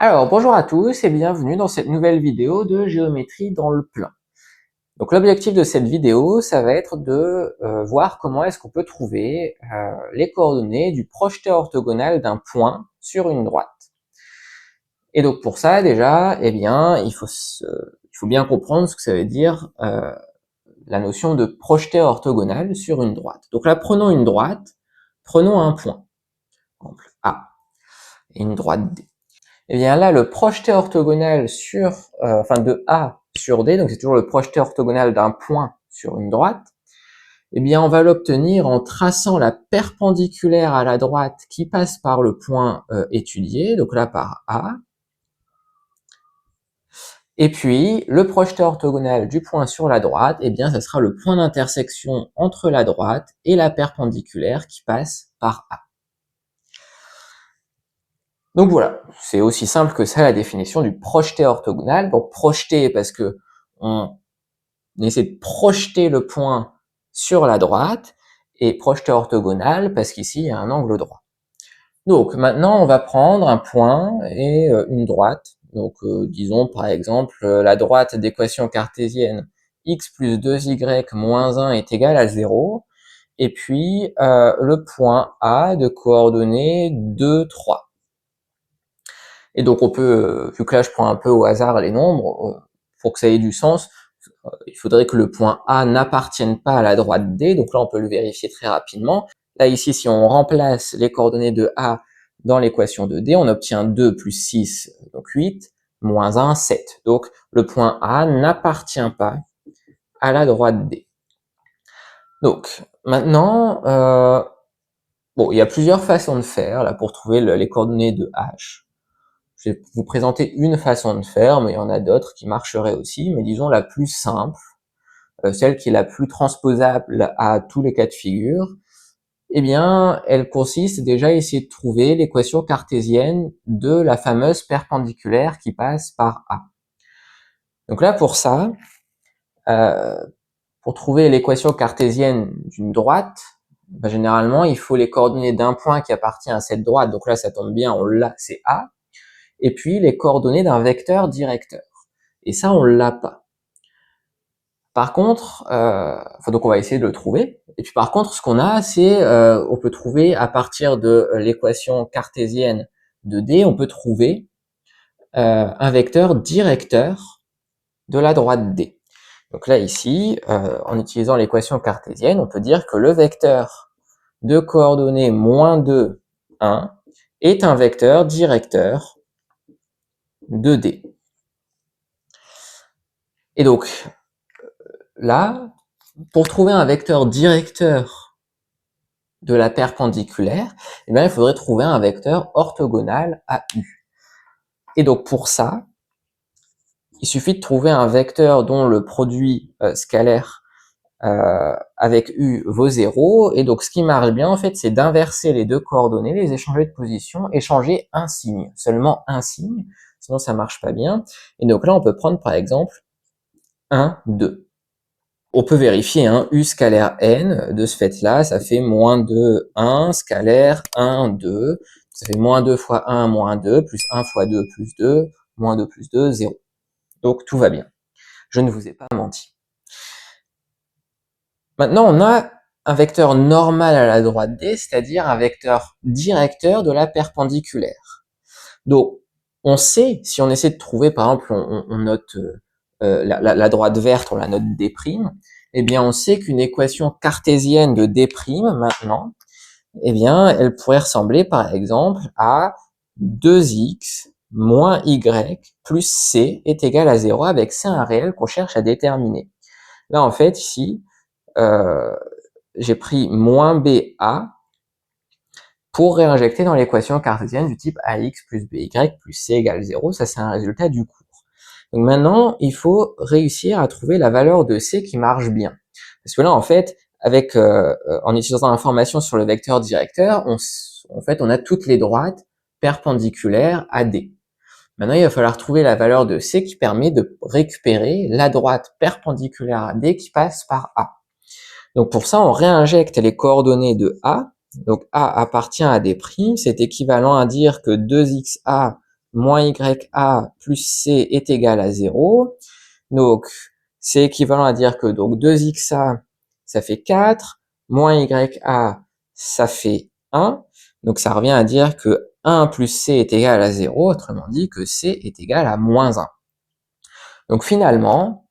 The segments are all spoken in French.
Alors, bonjour à tous et bienvenue dans cette nouvelle vidéo de géométrie dans le plein. Donc l'objectif de cette vidéo, ça va être de voir comment est-ce qu'on peut trouver les coordonnées du projeté orthogonal d'un point sur une droite. Et donc pour ça, déjà, eh bien, il faut bien comprendre ce que ça veut dire la notion de projeté orthogonal sur une droite. Donc là, prenons une droite, prenons un point, par exemple A, et une droite D. Et bien là, le projeté orthogonal sur, de A sur D, donc c'est toujours le projeté orthogonal d'un point sur une droite, eh bien on va l'obtenir en traçant la perpendiculaire à la droite qui passe par le point étudié, donc là par A, et puis le projeté orthogonal du point sur la droite, eh bien ça sera le point d'intersection entre la droite et la perpendiculaire qui passe par A. Donc voilà, c'est aussi simple que ça la définition du projeté orthogonal. Donc projeté parce que on essaie de projeter le point sur la droite, et projeté orthogonal parce qu'ici il y a un angle droit. Donc maintenant on va prendre un point et une droite. Donc disons par exemple la droite d'équation cartésienne x plus 2y moins 1 est égal à 0, et puis le point A de coordonnées 2, 3. Et donc on peut, vu que là je prends un peu au hasard les nombres, pour que ça ait du sens, il faudrait que le point A n'appartienne pas à la droite D, donc là on peut le vérifier très rapidement. Là ici, si on remplace les coordonnées de A dans l'équation de D, on obtient 2 plus 6, donc 8, moins 1, 7. Donc le point A n'appartient pas à la droite D. Donc maintenant, bon, il y a plusieurs façons de faire là pour trouver les coordonnées de H. Je vais vous présenter une façon de faire, mais il y en a d'autres qui marcheraient aussi, mais disons la plus simple, celle qui est la plus transposable à tous les cas de figure, eh bien, elle consiste déjà à essayer de trouver l'équation cartésienne de la fameuse perpendiculaire qui passe par A. Donc là, pour ça, euh, pour trouver l'équation cartésienne d'une droite, ben, généralement, il faut les coordonnées d'un point qui appartient à cette droite. Donc là, ça tombe bien, on l'a, c'est A. Et puis les coordonnées d'un vecteur directeur. Et ça, on l'a pas. Par contre, donc on va essayer de le trouver. Et puis par contre, ce qu'on a, c'est on peut trouver à partir de l'équation cartésienne de D, on peut trouver un vecteur directeur de la droite D. Donc là ici, en utilisant l'équation cartésienne, on peut dire que le vecteur de coordonnées moins 2, 1 est un vecteur directeur de D. Et donc là, pour trouver un vecteur directeur de la perpendiculaire, eh bien, il faudrait trouver un vecteur orthogonal à U. Et donc pour ça, il suffit de trouver un vecteur dont le produit scalaire avec U vaut 0. Et donc ce qui marche bien, en fait, c'est d'inverser les deux coordonnées, les échanger de position, échanger un signe, seulement un signe, sinon ça marche pas bien. Et donc là, on peut prendre par exemple 1, 2. On peut vérifier U scalaire n, de ce fait-là, ça fait moins 2, 1, scalaire 1, 2, ça fait moins 2 fois 1, moins 2, plus 1 fois 2, plus 2, moins 2 plus 2, 0. Donc tout va bien. Je ne vous ai pas menti. Maintenant, on a un vecteur normal à la droite D, c'est-à-dire un vecteur directeur de la perpendiculaire. Donc, on sait, si on essaie de trouver, par exemple, on note la droite verte, on la note D', eh bien, on sait qu'une équation cartésienne de D', maintenant, eh bien, elle pourrait ressembler, par exemple, à 2x moins y plus c est égal à 0, avec c un réel qu'on cherche à déterminer. Là, en fait, ici, j'ai pris moins ba pour réinjecter dans l'équation cartésienne du type ax plus by plus c égale 0. Ça, c'est un résultat du cours. Donc maintenant, il faut réussir à trouver la valeur de c qui marche bien. Parce que là, en fait, avec en utilisant l'information sur le vecteur directeur, on a toutes les droites perpendiculaires à D. Maintenant, il va falloir trouver la valeur de C qui permet de récupérer la droite perpendiculaire à D qui passe par A. Donc pour ça, on réinjecte les coordonnées de A. Donc A appartient à D', c'est équivalent à dire que 2xa moins YA plus C est égal à 0. Donc, c'est équivalent à dire que donc 2XA, ça fait 4, moins YA, ça fait 1. Donc, ça revient à dire que 1 plus C est égal à 0, autrement dit que C est égal à moins 1. Donc, finalement,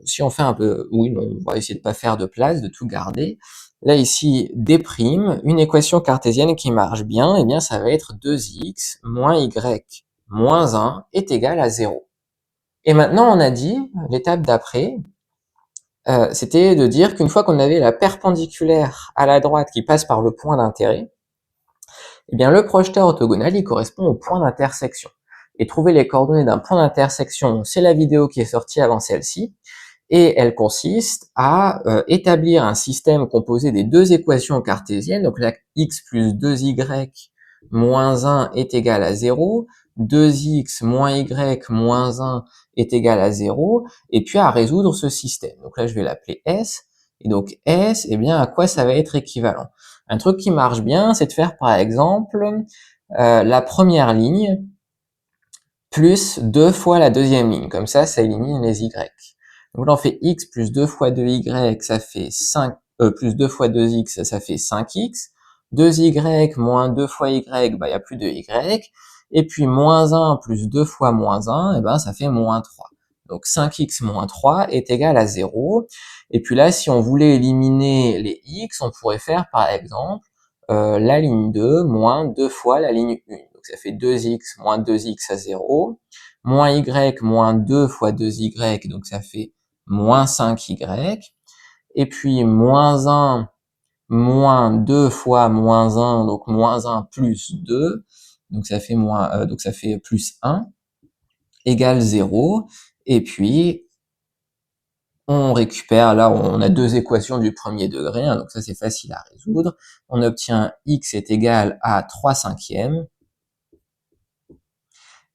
si on fait un peu, oui, non, on va essayer de pas faire de place, de tout garder. Là, ici, D', une équation cartésienne qui marche bien, eh bien, ça va être 2x moins y moins 1 est égal à 0. Et maintenant, on a dit, l'étape d'après, c'était de dire qu'une fois qu'on avait la perpendiculaire à la droite qui passe par le point d'intérêt, eh bien, le projeteur orthogonal, il correspond au point d'intersection. Et trouver les coordonnées d'un point d'intersection, c'est la vidéo qui est sortie avant celle-ci, et elle consiste à établir un système composé des deux équations cartésiennes, donc là, x plus 2y moins 1 est égal à 0, 2x moins y moins 1 est égal à 0, et puis à résoudre ce système. Donc là, je vais l'appeler S, et donc S, eh bien, à quoi ça va être équivalent? Un truc qui marche bien, c'est de faire par exemple la première ligne plus 2 fois la deuxième ligne. Comme ça élimine les y. Donc là, on fait x plus 2 fois 2y, ça fait 5, plus 2 fois 2x, ça fait 5x. 2y moins 2 fois y, bah, il n'y a plus de y. Et puis moins 1 plus 2 fois moins 1, et ben, ça fait moins 3. Donc 5x moins 3 est égal à 0. Et puis là, si on voulait éliminer les x, on pourrait faire par exemple la ligne 2 moins 2 fois la ligne 1. Donc ça fait 2x moins 2x à 0, moins y moins 2 fois 2y, donc ça fait moins 5y, et puis moins 1 moins 2 fois moins 1, donc moins 1 plus 2, donc ça fait donc ça fait plus 1, égale 0, et puis on récupère, là on a deux équations du premier degré, hein, donc ça c'est facile à résoudre. On obtient x est égal à 3 cinquièmes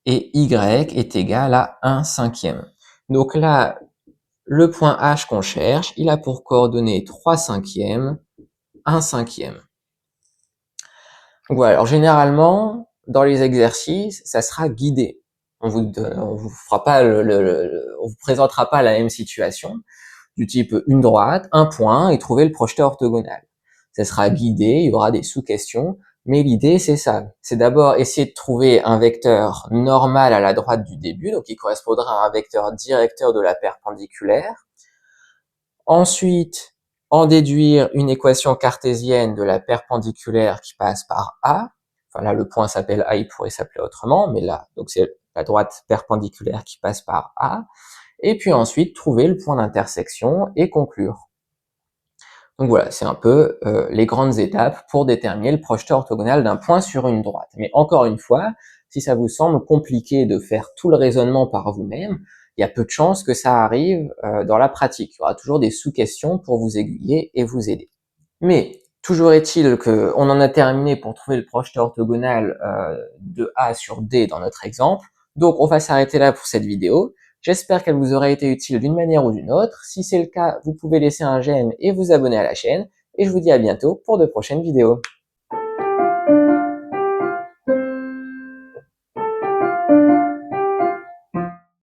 et y est égal à 1 cinquième. Donc là, le point H qu'on cherche, il a pour coordonnées 3 cinquièmes, 1 cinquième. Voilà, alors généralement, dans les exercices, ça sera guidé. On vous fera pas on vous présentera pas la même situation, du type une droite, un point, et trouver le projeteur orthogonal. Ça sera guidé, il y aura des sous-questions, mais l'idée c'est ça. C'est d'abord essayer de trouver un vecteur normal à la droite du début, donc qui correspondra à un vecteur directeur de la perpendiculaire. Ensuite, en déduire une équation cartésienne de la perpendiculaire qui passe par A. Enfin là, le point s'appelle A, il pourrait s'appeler autrement, mais là, donc c'est la droite perpendiculaire qui passe par A. Et puis ensuite, trouver le point d'intersection et conclure. Donc voilà, c'est un peu les grandes étapes pour déterminer le projeteur orthogonal d'un point sur une droite. Mais encore une fois, si ça vous semble compliqué de faire tout le raisonnement par vous-même, il y a peu de chances que ça arrive dans la pratique. Il y aura toujours des sous-questions pour vous aiguiller et vous aider. Mais toujours est-il qu'on en a terminé pour trouver le projeteur orthogonal de A sur D dans notre exemple. Donc on va s'arrêter là pour cette vidéo. J'espère qu'elle vous aura été utile d'une manière ou d'une autre. Si c'est le cas, vous pouvez laisser un j'aime et vous abonner à la chaîne. Et je vous dis à bientôt pour de prochaines vidéos.